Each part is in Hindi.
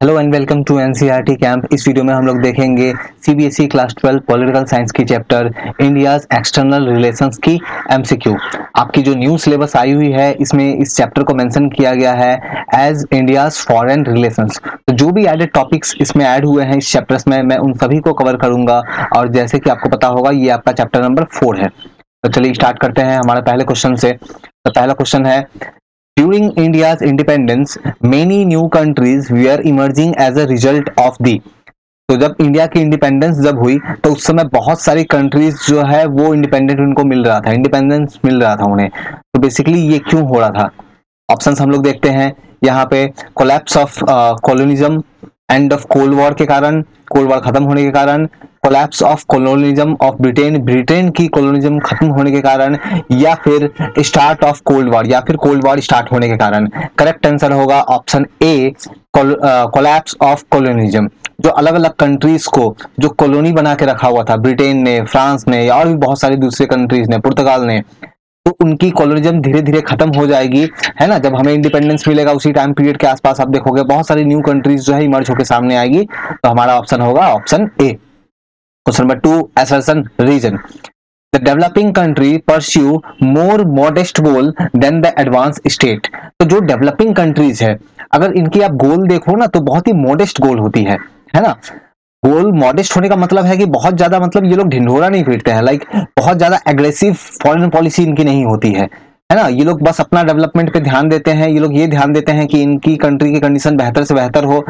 Hello and welcome to NCERT camp. इस वीडियो में हम लोग देखेंगे सीबीएसई क्लास 12 पॉलिटिकल साइंस की चैप्टर इंडियाज एक्सटर्नल रिलेशंस की एमसीक्यू। आपकी जो न्यू सिलेबस आई हुई है इसमें इस चैप्टर को मेंशन किया गया है एज इंडियाज फॉरेन रिलेशंस। तो जो भी एडेड टॉपिक्स इसमें ऐड हुए हैं इस चैप्टर्स में मैं उन सभी को कवर करूंगा और जैसे कि आपको पता होगा ये आपका चैप्टर नंबर 4 है। तो चलिए स्टार्ट करते हैं हमारे पहले क्वेश्चन से। तो पहला क्वेश्चन है, During India's independence, many new countries were emerging as a result of the। तो जब इंडिया की इंडिपेंडेंस जब हुई तो उस समय बहुत सारी कंट्रीज जो है वो इंडिपेंडेंट उनको मिल रहा था, इंडिपेंडेंस मिल रहा था उन्हें। तो बेसिकली ये क्यों हो रहा था? ऑप्शंस हम लोग देखते हैं यहाँ पे। Collapse of colonialism, end of cold war के कारण, कोल्ड वॉर खत्म होने के कारण, collapse of colonialism of Britain, Britain की कॉलोनिज्म खत्म होने के कारण, या फिर स्टार्ट ऑफ कोल्ड वॉर, या फिर कोल्ड वॉर स्टार्ट होने के कारण। करेक्ट आंसर होगा option A, collapse of colonialism. जो अलग अलग कंट्रीज को जो कॉलोनी बना के रखा हुआ था, ब्रिटेन ने, फ्रांस ने और भी बहुत सारी दूसरे कंट्रीज ने, पुर्तगाल ने, तो उनकी कॉलोनिज्म धीरे धीरे खत्म हो जाएगी, है ना। जब हमें इंडिपेंडेंस मिलेगा उसी टाइम पीरियड के आसपास आप देखोगे बहुत सारी न्यू कंट्रीज जो है इमर्ज होकर सामने आएगी। तो हमारा ऑप्शन होगा option A. Question number 2, assertion reason. The developing country pursue more modest goal than the advanced state। तो जो डेवलपिंग कंट्रीज है अगर इनकी आप गोल देखो ना तो बहुत ही मॉडेस्ट गोल होती है ना। गोल मॉडेस्ट होने का मतलब है कि बहुत ज्यादा, मतलब ये लोग ढिंढोरा नहीं पीटते हैं, लाइक बहुत ज्यादा एग्रेसिव फॉरेन पॉलिसी इनकी नहीं होती है ना। ये लोग बस अपना डेवलपमेंट पे ध्यान देते हैं, ये लोग ये ध्यान देते हैं कि इनकी कंट्री की कंडीशन बेहतर से बेहतर हो।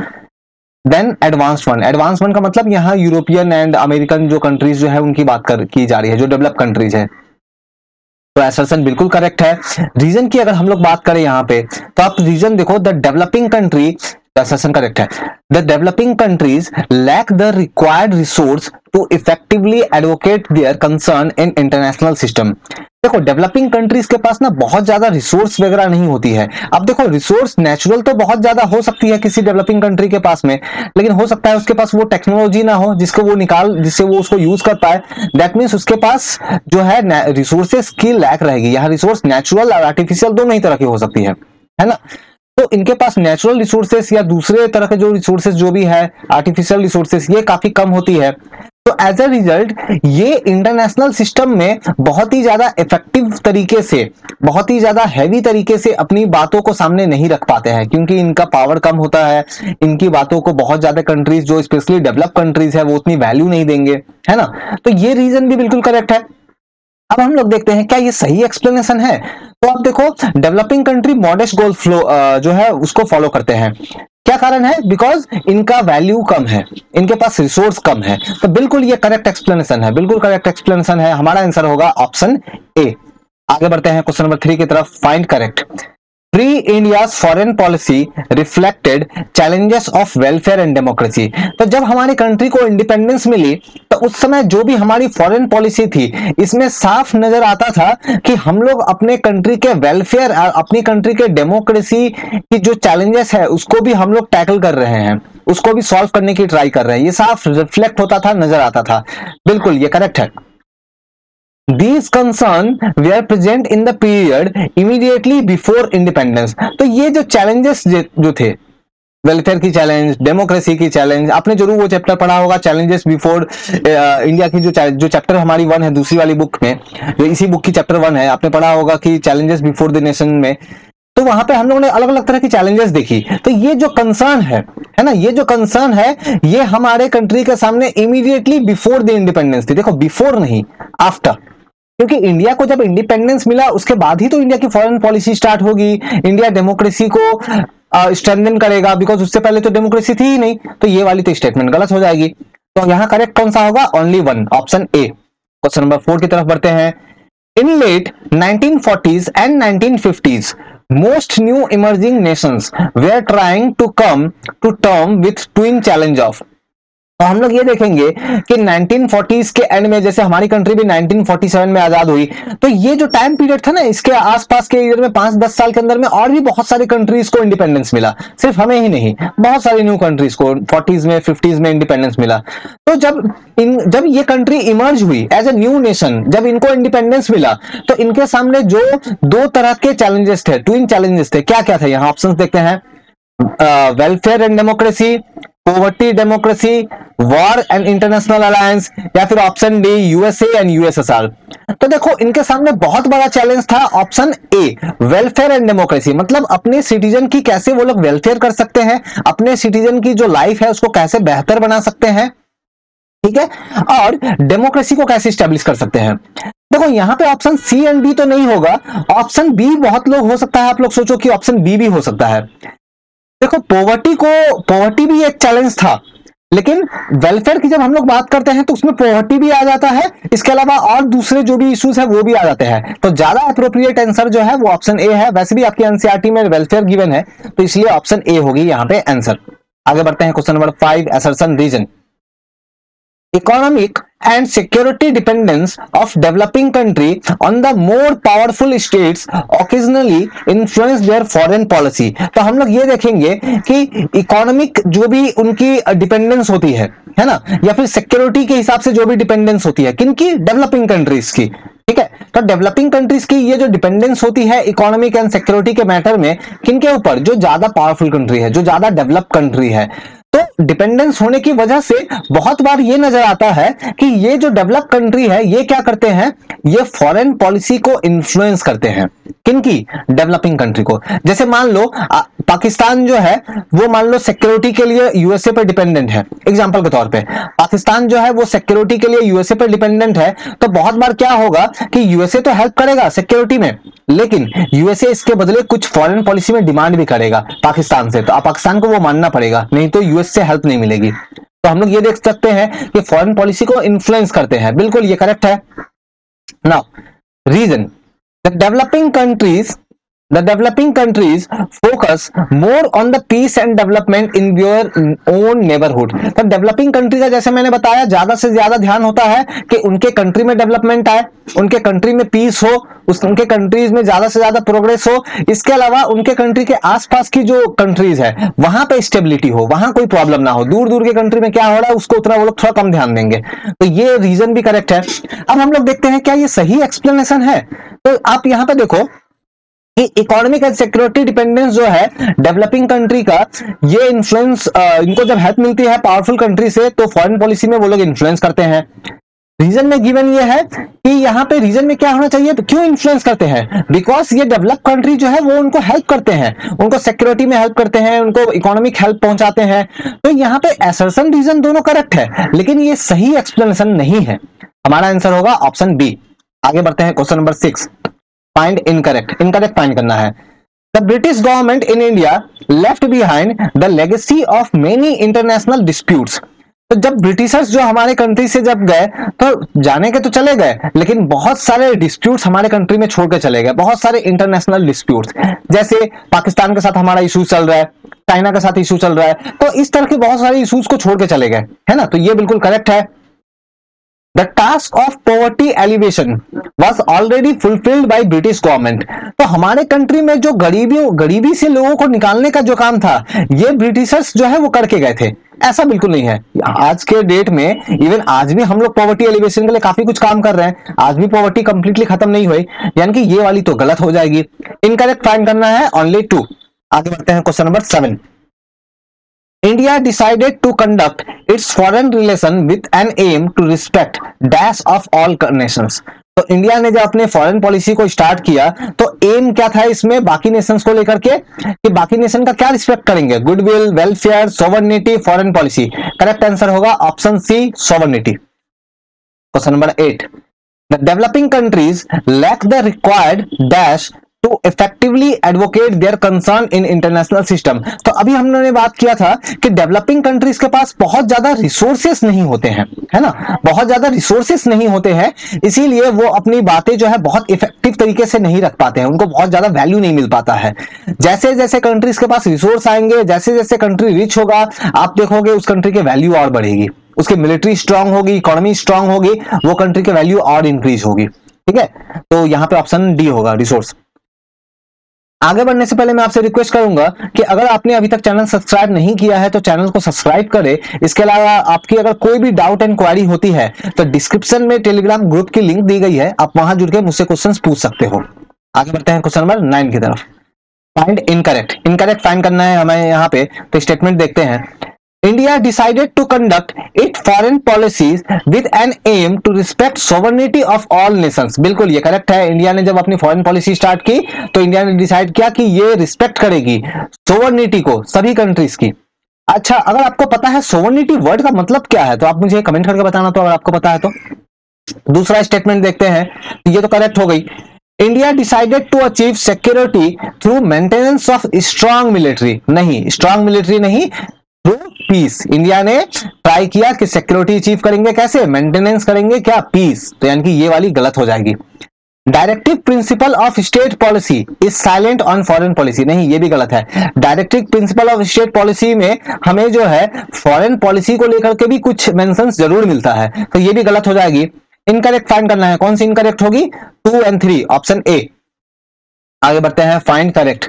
Then advanced one, advance one का मतलब यहाँ यूरोपियन एंड अमेरिकन जो कंट्रीज जो है उनकी बात की जा रही है, जो डेवलप कंट्रीज है। तो असर्शन बिल्कुल करेक्ट है। रीजन की अगर हम लोग बात करें यहाँ पे तो आप रीजन देखो, the developing country, assertion correct है। The developing countries lack the required resource to effectively advocate their concern in international system. देखो डेवलपिंग कंट्रीज के पास ना बहुत ज्यादा रिसोर्स वगैरह नहीं होती है। अब देखो रिसोर्स नेचुरल तो बहुत ज्यादा हो सकती है किसी डेवलपिंग कंट्री के पास में, लेकिन हो सकता है उसके पास वो टेक्नोलॉजी ना हो जिससे वो उसको यूज कर पाए। दैट मीन्स उसके पास जो है रिसोर्सेस की लैक रहेगी। यहाँ रिसोर्स नेचुरल और आर्टिफिशियल दोनों ही तरह की हो सकती है ना। तो इनके पास नेचुरल रिसोर्सेस या दूसरे तरह के जो रिसोर्सेस जो भी है, आर्टिफिशियल रिसोर्सेस, ये काफी कम होती है। तो एज अ रिजल्ट ये इंटरनेशनल सिस्टम में बहुत ही ज्यादा इफेक्टिव तरीके से, बहुत ही ज्यादा हैवी तरीके से अपनी बातों को सामने नहीं रख पाते हैं, क्योंकि इनका पावर कम होता है। इनकी बातों को बहुत ज्यादा कंट्रीज जो स्पेशली डेवलप कंट्रीज है वो उतनी वैल्यू नहीं देंगे, है ना। तो ये रीजन भी बिल्कुल करेक्ट है। अब हम लोग देखते हैं क्या ये सही एक्सप्लेनेशन है। तो आप देखो डेवलपिंग कंट्री मॉडेस्ट गोल फ्लो जो है उसको फॉलो करते हैं। क्या कारण है? बिकॉज इनका वैल्यू कम है, इनके पास रिसोर्स कम है। तो बिल्कुल ये करेक्ट एक्सप्लेनेशन है, बिल्कुल करेक्ट एक्सप्लेनेशन है। हमारा आंसर होगा ऑप्शन ए। आगे बढ़ते हैं क्वेश्चन नंबर 3 की तरफ। Find correct. Pre India's foreign policy reflected challenges of welfare and democracy. तो जब हमारी कंट्री को इंडिपेंडेंस मिली तो उस समय जो भी हमारी फॉरेन पॉलिसी थी इसमें साफ नजर आता था कि हम लोग अपने कंट्री के वेलफेयर और अपनी कंट्री के डेमोक्रेसी की जो चैलेंजेस है उसको भी हम लोग टैकल कर रहे हैं, उसको भी सॉल्व करने की ट्राई कर रहे हैं। ये साफ रिफ्लेक्ट होता था, नजर आता था। बिल्कुल ये करेक्ट है। These concerns were present in the period immediately before independence। तो ये जो चैलेंजेस जो थे, वेलफेयर की चैलेंज, डेमोक्रेसी की चैलेंज, आपने जरूर वो चैप्टर पढ़ा होगा चैलेंजेस बिफोर इंडिया की जो चैप्टर हमारी 1 है दूसरी वाली बुक में, जो इसी बुक की चैप्टर 1 है, आपने पढ़ा होगा कि चैलेंजेस बिफोर द नेशन में। तो वहां पे हम लोगों ने अलग अलग तरह की चैलेंजेस देखी। तो ये जो कंसर्न है ना, ये जो कंसर्न है ये हमारे कंट्री के सामने इमीडिएटली बिफोर द इंडिपेंडेंस थी। देखो बिफोर नहीं, आफ्टर, क्योंकि इंडिया को जब इंडिपेंडेंस मिला उसके बाद ही तो इंडिया की फॉरेन पॉलिसी स्टार्ट होगी, इंडिया डेमोक्रेसी को स्ट्रेंथन करेगा, बिकॉज उससे पहले तो डेमोक्रेसी थी ही नहीं। तो ये वाली तो स्टेटमेंट गलत हो जाएगी। तो यहां करेक्ट कौन सा होगा? Only one, option A. Question number 4 की तरफ बढ़ते हैं। In late 1940s and 1950s most new emerging nations were trying to come to term with twin challenge of। तो हम लोग ये देखेंगे कि 1940s के एंड में, जैसे हमारी कंट्री भी 1947 में आजाद हुई, तो ये जो टाइम पीरियड था ना इसके आसपास के ईयर में 5-10 साल के अंदर में और भी बहुत सारी कंट्रीज को इंडिपेंडेंस मिला। सिर्फ हमें ही नहीं, बहुत सारी न्यू कंट्रीज को 40s में 50s में इंडिपेंडेंस मिला। तो जब ये कंट्री इमर्ज हुई एज ए न्यू नेशन, जब इनको इंडिपेंडेंस मिला तो इनके सामने जो 2 तरह के चैलेंजेस थे, ट्विन चैलेंजेस थे, क्या क्या थे यहाँ ऑप्शंस देखते हैं। Welfare and democracy, poverty democracy, war and international alliance, या फिर option D USA and USSR. तो देखो इनके सामने बहुत बड़ा चैलेंज था option A, welfare and democracy, मतलब अपने सिटीजन की कैसे वो लोग वेलफेयर कर सकते हैं, अपने सिटीजन की जो लाइफ है उसको कैसे बेहतर बना सकते हैं, ठीक है, और डेमोक्रेसी को कैसे स्टैब्लिश कर सकते हैं। देखो यहां पे ऑप्शन सी एंड डी तो नहीं होगा, ऑप्शन बी बहुत लोग हो सकता है, आप लोग सोचो कि ऑप्शन बी भी हो सकता है। देखो पॉवर्टी भी एक चैलेंज था, लेकिन वेलफेयर की जब हम लोग बात करते हैं तो उसमें पॉवर्टी भी आ जाता है, इसके अलावा और दूसरे जो भी इश्यूज है वो भी आ जाते हैं। तो ज्यादा अप्रोप्रिएट आंसर जो है वो ऑप्शन ए है। वैसे भी आपकी एनसीईआरटी में वेलफेयर गिवन है, तो इसलिए ऑप्शन ए होगी यहां पे आंसर। आगे बढ़ते हैं question number 5, assertion reason. Economic and security dependence of developing country on the more powerful states occasionally influence their foreign policy। तो हम लोग ये देखेंगे कि इकोनॉमिक जो भी उनकी डिपेंडेंस होती है ना, या फिर सिक्योरिटी के हिसाब से जो भी डिपेंडेंस होती है, किनकी, डेवलपिंग कंट्रीज की, ठीक है। तो डेवलपिंग कंट्रीज की ये जो डिपेंडेंस होती है इकोनॉमिक एंड सिक्योरिटी के मैटर में, किनके ऊपर, जो ज्यादा पावरफुल कंट्री है, जो ज्यादा डेवलप कंट्री है। तो डिपेंडेंस होने की वजह से बहुत बार ये नजर आता है कि ये जो डेवलप कंट्री है ये क्या करते हैं, ये फॉरेन पॉलिसी को इन्फ्लुएंस करते हैं, किनकी, डेवलपिंग कंट्री को। जैसे मान लो पाकिस्तान जो है वो मान लो सिक्योरिटी के लिए यूएसए पर डिपेंडेंट है, एग्जांपल के तौर पे पाकिस्तान जो है वो सिक्योरिटी के लिए यूएसए पर डिपेंडेंट है। तो बहुत बार क्या होगा कि यूएसए तो हेल्प करेगा सिक्योरिटी में, लेकिन यूएसए इसके बदले कुछ फॉरेन पॉलिसी में डिमांड भी करेगा पाकिस्तान से, तो पाकिस्तान को वो मानना पड़ेगा, नहीं तो यूएस से हेल्प नहीं मिलेगी। तो हम लोग ये देख सकते हैं कि फॉरेन पॉलिसी को इन्फ्लुएंस करते हैं, बिल्कुल ये करेक्ट है। Now reason, the developing countries focus more on the peace and development in their own neighborhood। तो डेवलपिंग कंट्री का जैसे मैंने बताया ज्यादा से ज्यादा ध्यान होता है कि उनके कंट्री में डेवलपमेंट आए, उनके कंट्री में पीस हो, उनके कंट्रीज में ज्यादा से ज्यादा प्रोग्रेस हो, इसके अलावा उनके कंट्री के आसपास की जो कंट्रीज है वहां पे स्टेबिलिटी हो, वहां कोई प्रॉब्लम ना हो। दूर दूर के कंट्री में क्या हो रहा है उसको उतना वो लोग थोड़ा कम ध्यान देंगे, तो ये रीजन भी करेक्ट है। अब हम लोग देखते हैं क्या ये सही एक्सप्लेनेशन है। तो आप यहां पे देखो कि इकोनॉमिक एंड सिक्योरिटी डिपेंडेंस जो है डेवलपिंग कंट्री का, ये इन्फ्लुएंस इनको जब हेल्प मिलती है पावरफुल कंट्री से तो फॉरेन पॉलिसी में वो लोग इन्फ्लुएंस करते हैं। रीजन में गिवन ये है कि यहाँ पे रीजन में क्या होना चाहिए, तो क्यों इन्फ्लुएंस करते हैं, बिकॉज ये डेवलप कंट्री जो है वो उनको हेल्प करते हैं, उनको सिक्योरिटी में हेल्प करते हैं, उनको इकोनॉमिक हेल्प पहुंचाते हैं। तो यहाँ पे असर्शन रीजन दोनों करेक्ट है, लेकिन ये सही एक्सप्लेनेशन नहीं है। हमारा आंसर होगा ऑप्शन बी। आगे बढ़ते हैं question number 6, find incorrect find करना है। The British government in India left behind the legacy of many international disputes. तो जब ब्रिटिशर्स जो हमारे कंट्री से जब गए तो जाने के तो चले गए, लेकिन बहुत सारे डिस्प्यूट्स हमारे कंट्री में छोड़ के चले गए, बहुत सारे इंटरनेशनल डिस्प्यूट्स, जैसे पाकिस्तान के साथ हमारा इशू चल रहा है, चाइना के साथ इशू चल रहा है, तो इस तरह के बहुत सारे इशूज को छोड़ के चले गए, है ना। तो ये बिल्कुल करेक्ट है। The task of poverty alleviation was already fulfilled by British government। तो हमारे कंट्री में जो गरीबी से लोगों को निकालने का जो काम था ये ब्रिटिशर्स जो है वो करके गए थे, ऐसा बिल्कुल नहीं है। आज के डेट में इवन आज भी हम लोग पॉवर्टी एलिवेशन के लिए काफी कुछ काम कर रहे हैं, आज भी पॉवर्टी कंप्लीटली खत्म नहीं हुई, यानी कि ये वाली तो गलत हो जाएगी। इनकरेक्ट फाइंड करना है ओनली 2। आगे बढ़ते हैं question number 7। India decided to conduct its foreign relation with an aim to respect dash of all nations। तो इंडिया ने जब अपने फॉरेन पॉलिसी को स्टार्ट किया तो एम क्या था इसमें, बाकी नेशंस को लेकर के, कि बाकी नेशन का क्या रिस्पेक्ट करेंगे, goodwill, welfare, sovereignty, foreign policy. Correct answer होगा option C, sovereignty. Question number 8, the developing countries lack the required dash to effectively advocate their concern in international system। तो अभी हमने बात किया था कि डेवलपिंग कंट्रीज के पास बहुत ज्यादा रिसोर्सेस नहीं होते हैं, है ना, बहुत ज्यादा रिसोर्सेस नहीं होते हैं, इसीलिए वो अपनी बातें जो है बहुत इफेक्टिव तरीके से नहीं रख पाते हैं, उनको बहुत ज्यादा वैल्यू नहीं मिल पाता है। जैसे जैसे कंट्रीज के पास रिसोर्स आएंगे, जैसे जैसे कंट्री रिच होगा, आप देखोगे उस कंट्री की वैल्यू और बढ़ेगी, उसकी मिलिट्री स्ट्रांग होगी, इकोनॉमी स्ट्रांग होगी, वो कंट्री की वैल्यू और इंक्रीज होगी, ठीक है। तो यहाँ पे ऑप्शन डी होगा, रिसोर्स। आगे बढ़ने से पहले मैं आपसे रिक्वेस्ट करूंगा कि अगर आपने अभी तक चैनल सब्सक्राइब नहीं किया है तो चैनल को सब्सक्राइब करें। इसके अलावा आपकी अगर कोई भी डाउट एंड क्वेरी होती है तो डिस्क्रिप्शन में टेलीग्राम ग्रुप की लिंक दी गई है, आप वहां जुड़ के मुझसे क्वेश्चंस पूछ सकते हो। आगे बढ़ते हैं क्वेश्चन नंबर 9 की तरफ। फाइंड इनकरेक्ट, इनकरेक्ट फाइंड करना है हमें यहाँ पे। तो स्टेटमेंट देखते हैं, India decided to conduct it foreign policies with an aim to respect sovereignty of all nations. बिल्कुल ये करेक्ट है। इंडिया ने जब अपनी फॉरेन पॉलिसी स्टार्ट की तो इंडिया ने डिसाइड किया कि ये रिस्पेक्ट करेगी सोवरेनिटी को, सभी कंट्रीज की। अच्छा, अगर आपको पता है सोवरेनिटी वर्ड का मतलब क्या है तो आप मुझे कमेंट करके बताना, तो अगर आपको पता है तो। दूसरा स्टेटमेंट देखते हैं, ये तो करेक्ट हो गई। India decided to achieve security through maintenance of strong military, नहीं स्ट्रांग मिलिट्री नहीं, थ्रू पीस। इंडिया ने ट्राई किया कि सिक्योरिटी अचीव करेंगे कैसे, मेंटेनेंस करेंगे क्या, पीस। तो यानी कि ये वाली गलत हो जाएगी। Directive principle of state policy is silent on foreign policy, नहीं ये भी गलत है। Directive principle of state policy में हमें जो है फॉरेन पॉलिसी को लेकर के भी कुछ मेंशंस जरूर मिलता है, तो ये भी गलत हो जाएगी। इनकरेक्ट फाइंड करना है, कौन सी इनकरेक्ट होगी, 2 और 3, ऑप्शन ए। आगे बढ़ते हैं, find correct.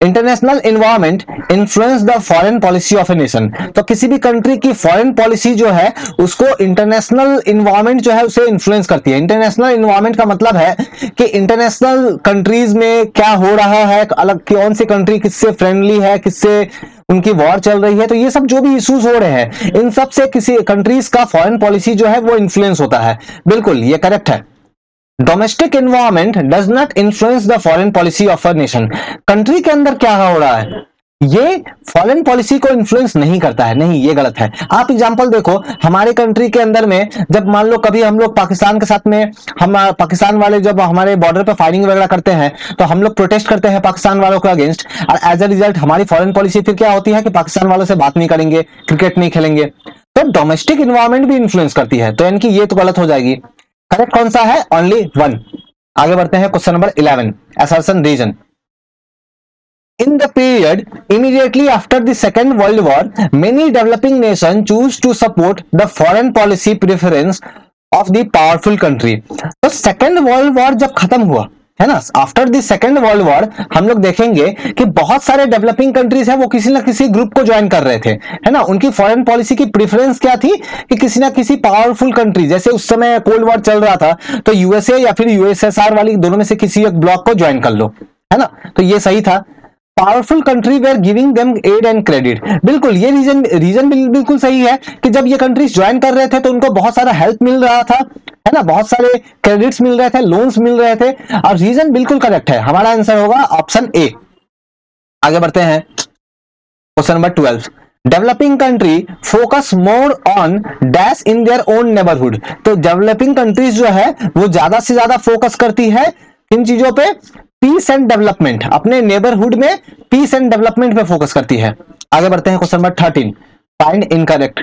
International environment influence the foreign policy of a nation. तो किसी भी कंट्री की फॉरेन पॉलिसी जो है उसको इंटरनेशनल इन्वायरमेंट जो है उसे इन्फ्लुएंस करती है। इंटरनेशनल इन्वायरमेंट का मतलब है कि इंटरनेशनल कंट्रीज में क्या हो रहा है, अलग कौन सी कंट्री किससे फ्रेंडली है, किससे उनकी वॉर चल रही है, तो ये सब जो भी इश्यूज हो रहे हैं इन सब से किसी कंट्रीज का फॉरेन पॉलिसी जो है वो इन्फ्लुएंस होता है। बिल्कुल ये करेक्ट है। Domestic environment does not influence the foreign policy of a nation. Country के अंदर क्या हो रहा है ये फॉरेन पॉलिसी को इन्फ्लुएंस नहीं करता है, नहीं ये गलत है। आप एग्जांपल देखो, हमारे कंट्री के अंदर में जब मान लो कभी हम लोग पाकिस्तान के साथ में, हम पाकिस्तान वाले जब हमारे बॉर्डर पे फायरिंग वगैरह करते हैं तो हम लोग प्रोटेस्ट करते हैं पाकिस्तान वालों के अगेंस्ट, और एज अ रिजल्ट हमारी फॉरेन पॉलिसी फिर क्या होती है कि पाकिस्तान वालों से बात नहीं करेंगे, क्रिकेट नहीं खेलेंगे। तो डोमेस्टिक इन्वायरमेंट भी इन्फ्लुएंस करती है, तो यानी कि ये तो गलत हो जाएगी। करेक्ट कौन सा है, ओनली 1। आगे बढ़ते हैं, question number 11, assertion reason. In the period immediately after the Second World War, many developing nations choose to support the foreign policy preference of the powerful country. तो सेकेंड वर्ल्ड वॉर जब खत्म हुआ है ना, after the second world war हम लोग देखेंगे कि बहुत सारे डेवलपिंग कंट्रीज है वो किसी ना किसी ग्रुप को ज्वाइन कर रहे थे, है ना। उनकी फॉरेन पॉलिसी की प्रेफरेंस क्या थी कि किसी ना किसी पावरफुल कंट्री, जैसे उस समय कोल्ड वॉर चल रहा था तो यूएसए या फिर यूएसएसआर वाली दोनों में से किसी एक ब्लॉक को ज्वाइन कर लो, है ना। तो ये सही था। Powerful country were giving them aid and credit, बिल्कुल ये रीजन बिल्कुल सही है कि जब ये कंट्रीज ज्वाइन कर रहे थे तो उनको बहुत सारा हेल्प मिल रहा था, है ना, बहुत सारे क्रेडिट्स मिल रहे थे, लोन्स मिल रहे थे, और रीजन बिल्कुल करेक्ट है। हमारा आंसर होगा ऑप्शन ए। आगे बढ़ते हैं, question number 12, developing country focus more on dash in their own neighbourhood. तो डेवलपिंग कंट्रीज जो है वो ज्यादा से ज्यादा फोकस करती है किन चीजों पे, पीस एंड डेवलपमेंट, अपने नेबरहुड में पीस एंड डेवलपमेंट पे फोकस करती है। आगे बढ़ते हैं, question number 13, find incorrect.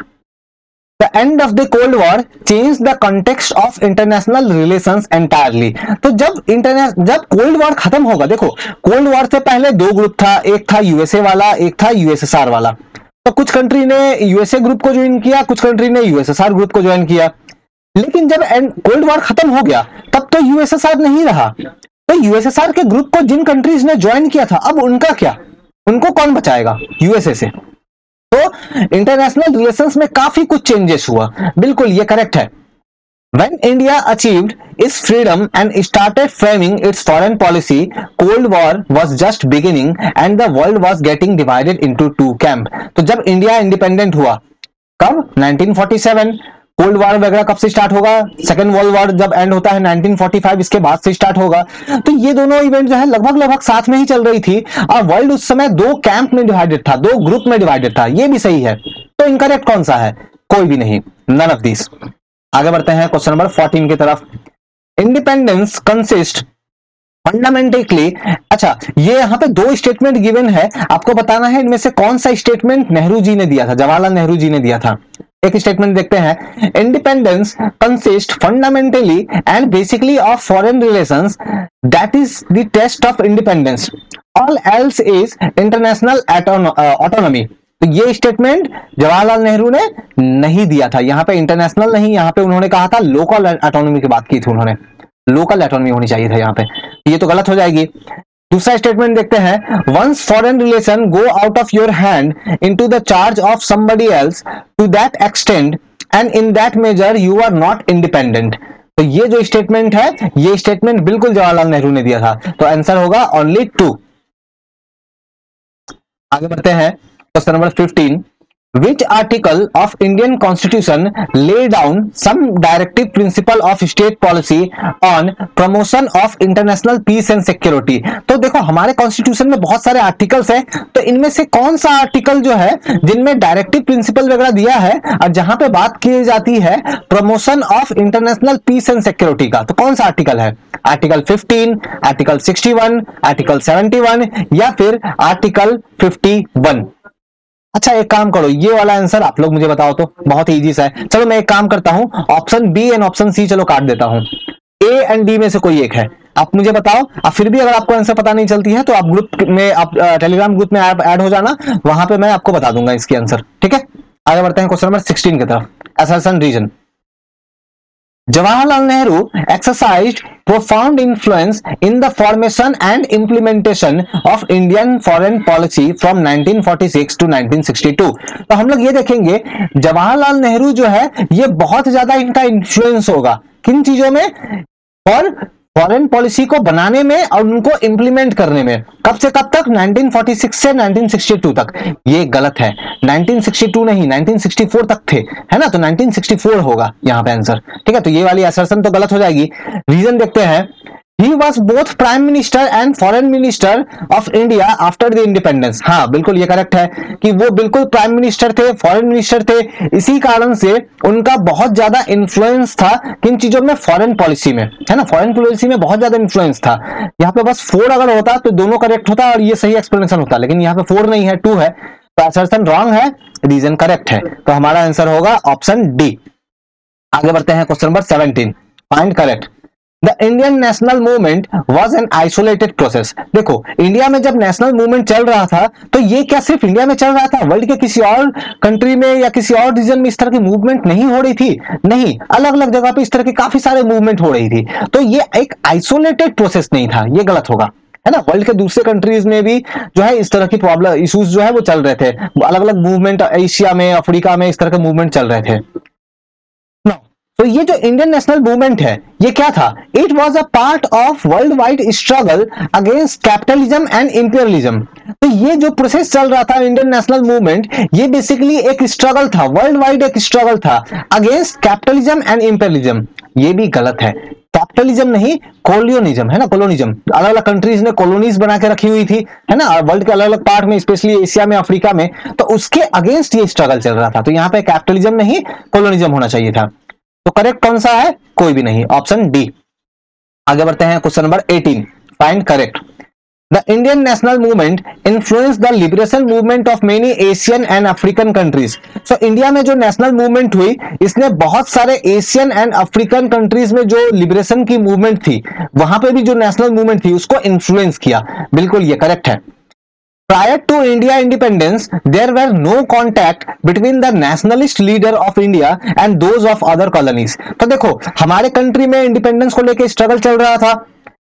The end of the cold war change the context of international relations entirely. तो जब कोल्ड वॉर खत्म होगा, देखो कोल्ड वॉर से पहले दो ग्रुप था, एक था यूएसए वाला, एक था यूएसएसआर वाला। तो कुछ कंट्री ने यूएसए ग्रुप को ज्वाइन किया, कुछ कंट्री ने यूएसएसआर ग्रुप को ज्वाइन किया। लेकिन जब कोल्ड वॉर खत्म हो गया तब तो यूएसएसआर नहीं रहा, तो यूएसएसआर के ग्रुप को जिन कंट्रीज ने ज्वाइन किया था अब उनका क्या, उनको कौन बचाएगा यूएसए से। तो इंटरनेशनल रिलेशंस में काफी कुछ चेंजेस हुआ, बिल्कुल ये करेक्ट है। When India achieved its freedom and started framing its foreign policy, Cold War was just beginning and the world was getting divided into two camps. तो जब इंडिया इंडिपेंडेंट हुआ, कब, 1947। कोल्ड वॉर वगैरह कब से स्टार्ट होगा, सेकेंड वर्ल्ड वॉर जब एंड होता है 1945, इसके बाद से स्टार्ट होगा। तो ये दोनों इवेंट जो है लगभग साथ में ही चल रही थी, और वर्ल्ड उस समय दो कैंप में डिवाइडेड था, दो ग्रुप में डिवाइडेड था, ये भी सही है। तो इनकरेक्ट कौन सा है, कोई भी नहीं, नन ऑफ दिस। आगे बढ़ते हैं क्वेश्चन नंबर 14 की तरफ। इंडिपेंडेंस कंसिस्ट फंडामेंटली, अच्छा ये यहाँ पे दो स्टेटमेंट गिवन है, आपको बताना है इनमें से कौन सा स्टेटमेंट नेहरू जी ने दिया था, जवाहरलाल नेहरू जी ने दिया था। एक स्टेटमेंट देखते हैं, independence consist fundamentally and basically of foreign relations, that is the test of independence, all else is international autonomy. तो ये स्टेटमेंट जवाहरलाल नेहरू ने नहीं दिया था, यहाँ पे इंटरनेशनल नहीं, यहाँ पे उन्होंने कहा था लोकल ऑटोनॉमी की बात की थी उन्होंने, लोकल ऑटोनॉमी होनी चाहिए था यहाँ पे, ये तो गलत हो जाएगी। दूसरा स्टेटमेंट देखते हैं, once foreign relation go out of your hand into the charge of somebody else to that extent and in that measure you are not independent. तो ये जो स्टेटमेंट है, ये स्टेटमेंट बिल्कुल जवाहरलाल नेहरू ने दिया था, तो आंसर होगा ओनली 2। आगे बढ़ते हैं question number 15। Which article of Indian Constitution lay down some directive principle of state policy on promotion of international peace and security? तो देखो हमारे कॉन्स्टिट्यूशन में बहुत सारे आर्टिकल्स हैं, तो इनमें से कौन सा आर्टिकल जो है जिनमें डायरेक्टिव प्रिंसिपल वगैरह दिया है और जहां पे बात की जाती है promotion of international peace and security का, तो कौन सा आर्टिकल है? आर्टिकल 15, आर्टिकल 61, आर्टिकल 71 या फिर आर्टिकल 51? अच्छा एक काम करो, ये वाला आंसर आप लोग मुझे बताओ तो, बहुत ही इजी सा है। चलो मैं एक काम करता हूं, option B and option C चलो काट देता हूं, ए एंड डी में से कोई एक है, आप मुझे बताओ। अब फिर भी अगर आपको आंसर पता नहीं चलती है तो आप ग्रुप में, आप टेलीग्राम ग्रुप में ऐड हो जाना, वहां पे मैं आपको बता दूंगा इसकी आंसर, ठीक है। आगे बढ़ते हैं क्वेश्चन नंबर 16 की तरफ। Assertion reason. Jawaharlal Nehru exercised profound influence in the formation and implementation of Indian foreign policy from 1946 to 1962। तो हम लोग ये देखेंगे जवाहरलाल नेहरू जो है ये बहुत ज्यादा इनका इन्फ्लुएंस होगा किन चीजों में? और फॉरेन पॉलिसी को बनाने में और उनको इंप्लीमेंट करने में। कब से कब तक? 1946 से 1962 तक। ये गलत है, 1962 नहीं 1964 तक थे, है ना, तो 1964 होगा यहाँ पे आंसर, ठीक है। तो ये वाली असर्शन तो गलत हो जाएगी। रीजन देखते हैं, He was both prime minister and foreign minister of India after the independence. हाँ बिल्कुल ये करेक्ट है कि वो बिल्कुल प्राइम मिनिस्टर थे, फॉरेन मिनिस्टर थे, इसी कारण से उनका बहुत ज्यादा इन्फ्लुएंस था किन चीजों में? फॉरेन पॉलिसी में, है ना, फॉरेन पॉलिसी में बहुत ज्यादा इन्फ्लुएंस था। यहाँ पे बस 4 अगर होता तो दोनों करेक्ट होता और ये सही एक्सप्लेनेशन होता, लेकिन यहाँ पे 4 नहीं है, 2 है, तो असर्शन रॉन्ग है, रीजन करेक्ट है, तो हमारा आंसर होगा ऑप्शन डी। आगे बढ़ते हैं question number 17। Find correct. The Indian national movement was an isolated process. देखो इंडिया में जब नेशनल मूवमेंट चल रहा था तो ये क्या सिर्फ इंडिया में चल रहा था? वर्ल्ड के किसी और कंट्री में या किसी और रीजन में इस तरह की मूवमेंट नहीं हो रही थी? नहीं, अलग अलग जगह पे इस तरह की काफी सारे मूवमेंट हो रही थी, तो ये एक आइसोलेटेड प्रोसेस नहीं था, ये गलत होगा, है ना। वर्ल्ड के दूसरे कंट्रीज में भी जो है इस तरह की प्रॉब्लम इश्यूज जो है वो चल रहे थे, अलग अलग मूवमेंट एशिया में, अफ्रीका में इस तरह के मूवमेंट चल रहे थे। तो ये जो इंडियन नेशनल मूवमेंट है ये क्या था? It was a part of world wide struggle against capitalism and imperialism. तो ये जो प्रोसेस चल रहा था इंडियन नेशनल मूवमेंट, ये बेसिकली एक स्ट्रगल था, वर्ल्ड वाइड एक स्ट्रगल था अगेंस्ट कैपिटलिज्म एंड इंपीरियलिज्म। ये भी गलत है, कैपिटलिज्म नहीं कोलोनिज्म, है ना, कोलोनिज्म। अलग अलग कंट्रीज ने कॉलोनीज बना के रखी हुई थी, है ना, वर्ल्ड के अलग अलग पार्ट में, स्पेशली एशिया में, अफ्रीका में, तो उसके अगेंस्ट ये स्ट्रगल चल रहा था। तो यहाँ पे कैपिटलिज्म नहीं कोलोनिज्म होना चाहिए था। तो करेक्ट कौन सा है? कोई भी नहीं, ऑप्शन डी। आगे बढ़ते हैं question number 18। Find correct. The Indian national movement influence the liberation movement of many Asian and African countries. So India में जो नेशनल मूवमेंट हुई इसने बहुत सारे एशियन एंड अफ्रीकन कंट्रीज में जो लिबरेशन की मूवमेंट थी वहां पे भी जो नेशनल मूवमेंट थी उसको इन्फ्लुएंस किया। बिल्कुल ये करेक्ट है। Prior to India independence, there were no contact between the nationalist leader of India and those of other colonies। तो देखो हमारे कंट्री में इंडिपेंडेंस को लेकर स्ट्रगल चल रहा था,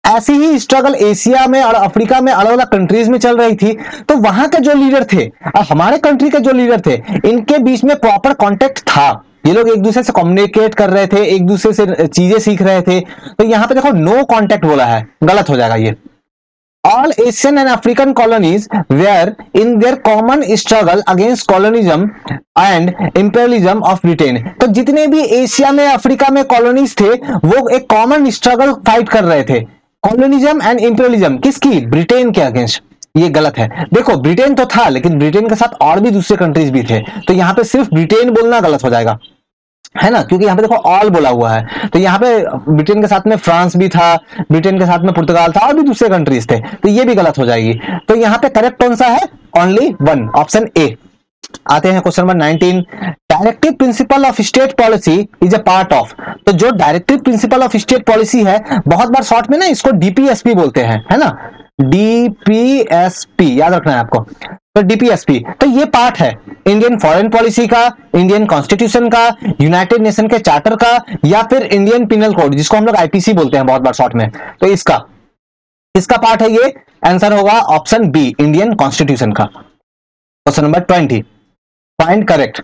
ऐसी ही स्ट्रगल एशिया में और अफ्रीका में अलग अलग कंट्रीज में चल रही थी। तो वहां के जो लीडर थे और हमारे कंट्री के जो लीडर थे इनके बीच में प्रॉपर कॉन्टेक्ट था, ये लोग एक दूसरे से कम्युनिकेट कर रहे थे, एक दूसरे से चीजें सीख रहे थे। तो यहाँ पे देखो नो कॉन्टेक्ट बोला है, गलत हो जाएगा ये। All Asian and African colonies were in their common struggle against colonialism and imperialism of Britain। तो जितने भी एशिया में, अफ्रीका में कॉलोनीज थे वो एक कॉमन स्ट्रगल फाइट कर रहे थे, कॉलोनिज्म एंड इंपीरियलिज्म, किसकी? ब्रिटेन के अगेंस्ट। ये गलत है। देखो ब्रिटेन तो था लेकिन ब्रिटेन के साथ और भी दूसरे कंट्रीज भी थे, तो यहाँ पे सिर्फ ब्रिटेन बोलना गलत हो जाएगा, है ना, क्योंकि यहाँ पे देखो ऑल बोला हुआ है। तो यहाँ पे ब्रिटेन के साथ में फ्रांस भी था, ब्रिटेन के साथ में पुर्तगाल था और भी दूसरे कंट्रीज थे, तो ये भी गलत हो जाएगी। तो यहाँ पे करेक्ट कौन सा है? Only 1, option A. आते हैं question number 19। Directive principle of state policy is a part of. तो जो directive principle of state policy है, बहुत बार शॉर्ट में ना इसको डीपीएसपी बोलते हैं, है ना, डीपीएसपी याद रखना है आपको। तो डीपीएसपी तो ये पार्ट है इंडियन फॉरेन पॉलिसी का, इंडियन कॉन्स्टिट्यूशन का, यूनाइटेड नेशन के चार्टर का, या फिर इंडियन पिनल कोड जिसको हम लोग आईपीसी बोलते हैं बहुत बार शॉर्ट में। तो इसका पार्ट है ये। आंसर होगा ऑप्शन बी, इंडियन कॉन्स्टिट्यूशन का। Question number 20। Find correct.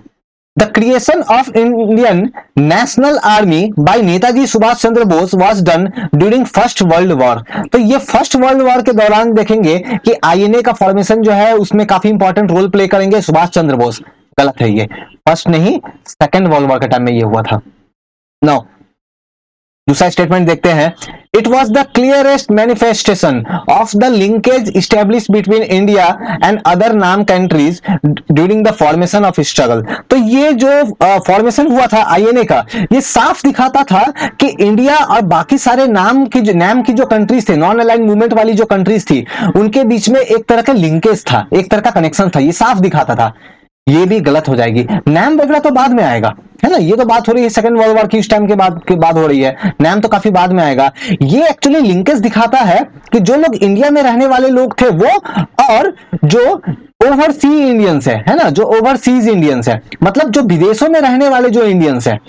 The creation of Indian National Army by Netaji Subhash Chandra Bose was done during First World War। तो ये फर्स्ट वर्ल्ड वॉर के दौरान देखेंगे कि आईएनए का फॉर्मेशन जो है उसमें काफी इंपॉर्टेंट रोल प्ले करेंगे सुभाष चंद्र बोस। गलत है, ये फर्स्ट नहीं, सेकेंड वर्ल्ड वॉर के टाइम में ये हुआ था। नो, दूसरा स्टेटमेंट देखते हैं। It was the clearest manifestation of the linkage establish between India and other नाम countries during the formation of struggle. तो ये जो फॉर्मेशन हुआ था आईएनए का, ये साफ दिखाता था कि इंडिया और बाकी सारे नाम की जो कंट्रीज थे, नॉन अलाइंड मूवमेंट वाली जो कंट्रीज थी, उनके बीच में एक तरह का लिंकेज था, एक तरह का कनेक्शन था, ये साफ दिखाता था। ये भी गलत हो जाएगी। नाम वगैरह तो बाद में आएगा, है ना, ये तो बात हो रही है सेकंड वर्ल्ड वॉर की, इस टाइम के बाद हो रही है। नाम तो काफी बाद में आएगा। ये एक्चुअली लिंकेज दिखाता है कि जो लोग इंडिया में रहने वाले लोग थे वो, और जो ओवरसी इंडियंस है ना, जो ओवरसीज इंडियंस है, मतलब जो विदेशों में रहने वाले जो इंडियंस है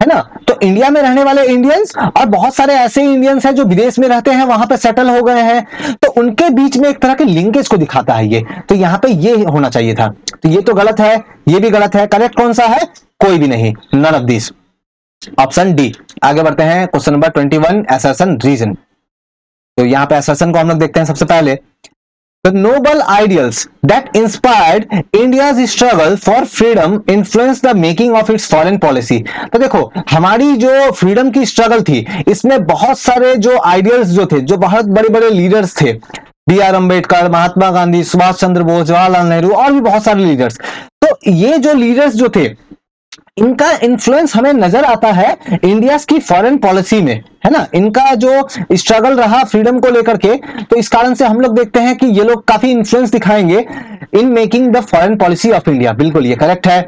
ना, तो इंडिया में रहने वाले इंडियंस और बहुत सारे ऐसे इंडियंस हैं जो विदेश में रहते हैं, वहां पे सेटल हो गए हैं, तो उनके बीच में एक तरह के लिंकेज को दिखाता है ये। तो यहाँ पे ये होना चाहिए था, तो ये तो गलत है, ये भी गलत है। करेक्ट कौन सा है? कोई भी नहीं, none of this, option D. आगे बढ़ते हैं, क्वेश्चन नंबर 21, असर्शन रीजन। तो यहाँ पे असर्शन को हम लोग देखते हैं सबसे पहले। The noble ideals that inspired India's struggle for freedom influenced the making of its foreign policy। तो देखो, हमारी जो फ्रीडम की स्ट्रगल थी, इसमें बहुत सारे जो आइडियल्स जो थे, जो बहुत बड़े बड़े लीडर्स थे, B.R. अम्बेडकर, महात्मा गांधी, सुभाष चंद्र बोस, जवाहरलाल नेहरू और भी बहुत सारे लीडर्स। तो ये जो लीडर्स जो थे, इनका इन्फ्लुएंस हमें नजर आता है इंडिया की फॉरेन पॉलिसी में, है ना। इनका जो स्ट्रगल रहा फ्रीडम को लेकर के, तो इस कारण से हम लोग देखते हैं कि ये लोग काफी इन्फ्लुएंस दिखाएंगे in making the foreign policy of India. बिल्कुल ये करेक्ट है।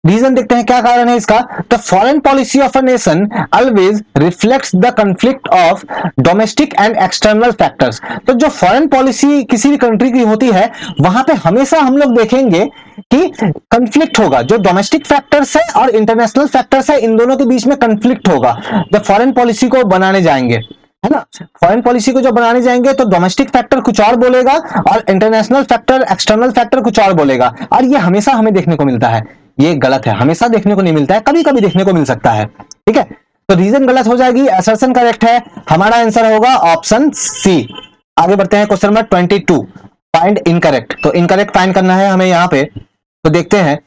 रीजन देखते हैं क्या कारण है इसका। The foreign policy of a nation always reflects the conflict of domestic and external factors. तो जो फॉरेन पॉलिसी किसी भी कंट्री की होती है, वहां पे हमेशा हम लोग देखेंगे कि कंफ्लिक्ट होगा, जो डोमेस्टिक फैक्टर्स है और इंटरनेशनल फैक्टर्स है, इन दोनों के बीच में कंफ्लिक्ट होगा। जब फॉरेन पॉलिसी को बनाने जाएंगे, है ना, फॉरेन पॉलिसी को जब बनाने जाएंगे तो डोमेस्टिक फैक्टर कुछ और बोलेगा और इंटरनेशनल फैक्टर, एक्सटर्नल फैक्टर कुछ और बोलेगा, और ये हमेशा हमें देखने को मिलता है। ये गलत है, हमेशा देखने को नहीं मिलता है, कभी कभी देखने को मिल सकता है। ठीक है, तो रीजन गलत हो जाएगी, असर्शन करेक्ट है। हमारा आंसर होगा ऑप्शन सी। आगे बढ़ते हैं, क्वेश्चन नंबर 22, फाइंड इनकरेक्ट। तो इनकरेक्ट फाइंड करना है हमें यहाँ पे। तो देखते हैं,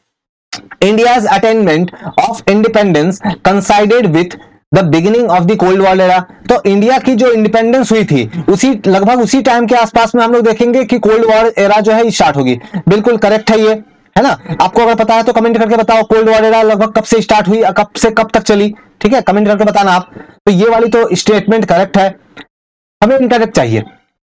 India's attainment of independence considered with the beginning of the cold war era. तो इंडिया की जो इंडिपेंडेंस हुई थी, उसी लगभग उसी टाइम के आसपास में हम लोग देखेंगे कि कोल्ड वॉर एरा जो है स्टार्ट होगी। बिल्कुल करेक्ट है ये, है ना। आपको अगर पता है तो कमेंट करके बताओ, कोल्ड वॉर एरा लगभग कब से स्टार्ट हुई, कब से कब तक चली। ठीक है, कमेंट करके बताना आप। तो ये वाली तो स्टेटमेंट करेक्ट है, हमें इनकरेक्ट चाहिए।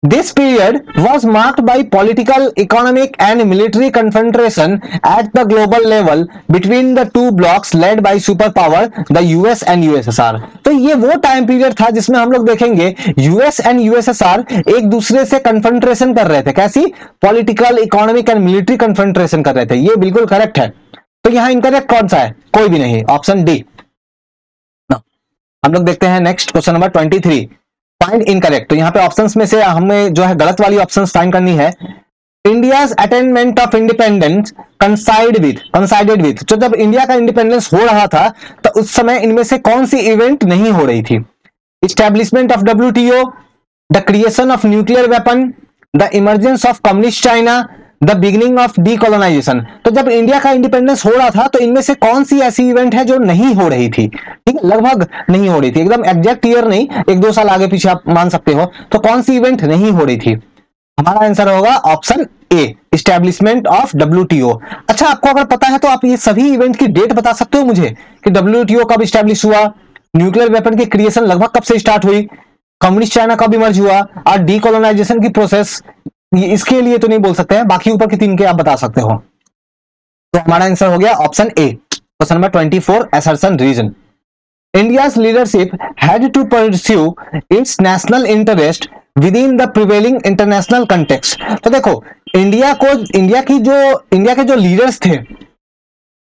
This period was marked by political, economic and military confrontation at the global level between the two blocs led by superpower, the US and USSR। तो ये वो टाइम पीरियड था जिसमें हम लोग देखेंगे US एंड USSR एक दूसरे से कन्फ्रंट्रेशन कर रहे थे। कैसी? Political, economic and military confrontation कर रहे थे। ये बिल्कुल करेक्ट है। तो यहाँ इनकरेक्ट कौन सा है? कोई भी नहीं, ऑप्शन डी। हम लोग देखते हैं next, question number 23, find incorrect. तो यहाँ पे ऑप्शंस में से हमें जो है गलत वाली ऑप्शंस फाइंड करनी है। India's attainment of independence considered with. तो जब इंडिया का इंडिपेंडेंस हो रहा था तो उस समय इनमें से कौन सी इवेंट नहीं हो रही थी? Establishment of WTO, the creation of nuclear weapon, the emergence of communist China, the beginning of decolonisation. तो जब इंडिया का इंडिपेंडेंस हो रहा था तो इनमें से कौन सी ऐसी इवेंट है जो नहीं हो रही थी? ठीक है, लगभग नहीं हो रही थी, एकदम एग्जैक्ट ईयर नहीं, एक दो साल आगे पीछे आप मान सकते हो। तो कौन सी इवेंट नहीं हो रही थी? हमारा आंसर होगा option A, establishment of WTO। अच्छा, आपको अगर पता है तो आप ये सभी इवेंट की डेट बता सकते हो मुझे कि WTO कब स्टैब्लिश हुआ, न्यूक्लियर वेपन की क्रिएशन लगभग कब से स्टार्ट हुई, कम्युनिस्ट चाइना कब इमर्ज हुआ, और डीकोलोनाइजेशन की प्रोसेस। इसके लिए तो नहीं बोल सकते हैं, बाकी ऊपर के तीन के आप बता सकते हो। तो हमारा आंसर हो गया option A. Question number 24, assertion reason. India's leadership had to pursue its national interest within the prevailing international context। तो देखो, इंडिया के जो लीडर्स थे,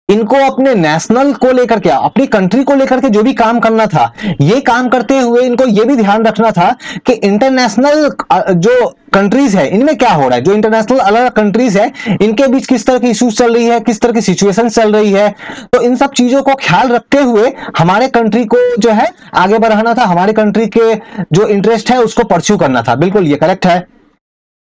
इनको अपने नेशनल को लेकर के, अपनी कंट्री को लेकर के जो भी काम करना था, ये काम करते हुए इनको ये भी ध्यान रखना था कि इंटरनेशनल जो कंट्रीज है इनमें क्या हो रहा है, जो इंटरनेशनल अलग अलग कंट्रीज है इनके बीच किस तरह की इश्यूज चल रही है, किस तरह की सिचुएशन चल रही है। तो इन सब चीजों को ख्याल रखते हुए हमारे कंट्री को जो है आगे बढ़ाना था, हमारे कंट्री के जो इंटरेस्ट है उसको परस्यू करना था। बिल्कुल ये करेक्ट है।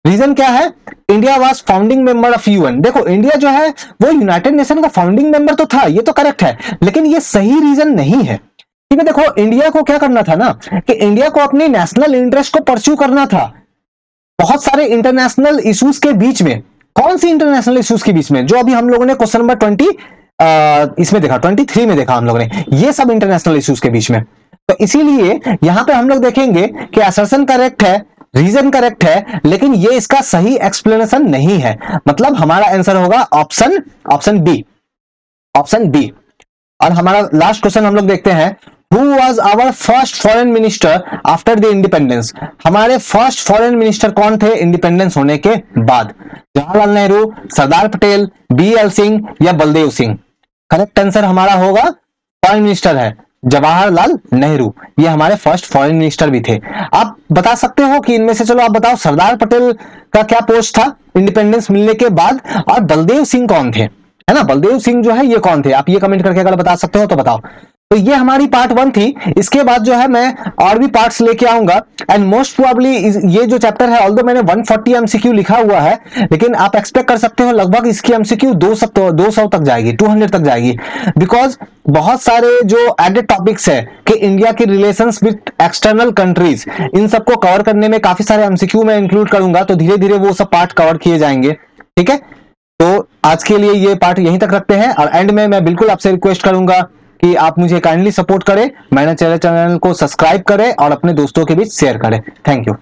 रीजन क्या है, India was founding member of UN. देखो इंडिया जो है वो यूनाइटेड नेशन का फाउंडिंग मेंबर तो था, ये तो करेक्ट है, लेकिन ये सही रीजन नहीं है। ठीक है, देखो इंडिया को क्या करना था ना कि इंडिया को अपनी नेशनल इंटरेस्ट को परस्यू करना था बहुत सारे इंटरनेशनल इश्यूज के बीच में। कौन सी इंटरनेशनल इश्यूज के बीच में, जो अभी हम लोगों ने क्वेश्चन नंबर 20 इसमें देखा, 23 में देखा हम लोगों ने, ये सब इंटरनेशनल इश्यूज के बीच में। तो इसीलिए यहां पे हम लोग देखेंगे कि असर्शन करेक्ट है, रीजन करेक्ट है, लेकिन ये इसका सही एक्सप्लेनेशन नहीं है। मतलब हमारा आंसर होगा ऑप्शन बी। और हमारा लास्ट क्वेश्चन हम लोग देखते हैं, Who was our first foreign minister after the independence? हमारे फर्स्ट फॉरेन मिनिस्टर कौन थे इंडिपेंडेंस होने के बाद? जवाहरलाल नेहरू, सरदार पटेल, BL सिंह या बलदेव सिंह? करेक्ट आंसर हमारा होगा फॉरेन मिनिस्टर है जवाहरलाल नेहरू। ये हमारे फर्स्ट फॉरेन मिनिस्टर भी थे। आप बता सकते हो कि इनमें से, चलो आप बताओ, सरदार पटेल का क्या पोस्ट था इंडिपेंडेंस मिलने के बाद, और बलदेव सिंह कौन थे, है ना? बलदेव सिंह जो है ये कौन थे? आप ये कमेंट करके अगर बता सकते हो तो बताओ। तो ये हमारी पार्ट 1 थी। इसके बाद जो है मैं और भी पार्ट्स लेके आऊंगा, एंड मोस्ट प्रोबेबली ये जो चैप्टर है, ऑल्दो मैंने 140 MCQ लिखा हुआ है, लेकिन आप एक्सपेक्ट कर सकते हो लगभग इसकी MCQ 200 तक जाएगी, 200 तक जाएगी, बिकॉज बहुत सारे जो एडेड टॉपिक्स है कि इंडिया के रिलेशंस विद एक्सटर्नल कंट्रीज, इन सबको कवर करने में काफी सारे MCQ मैं इंक्लूड करूंगा, तो धीरे धीरे वो सब पार्ट कवर किए जाएंगे। ठीक है, तो आज के लिए ये पार्ट यहीं तक रखते हैं, और एंड में मैं बिल्कुल आपसे रिक्वेस्ट करूंगा कि आप मुझे काइंडली सपोर्ट करें, मेरे चैनल को सब्सक्राइब करें और अपने दोस्तों के बीच शेयर करें। Thank you.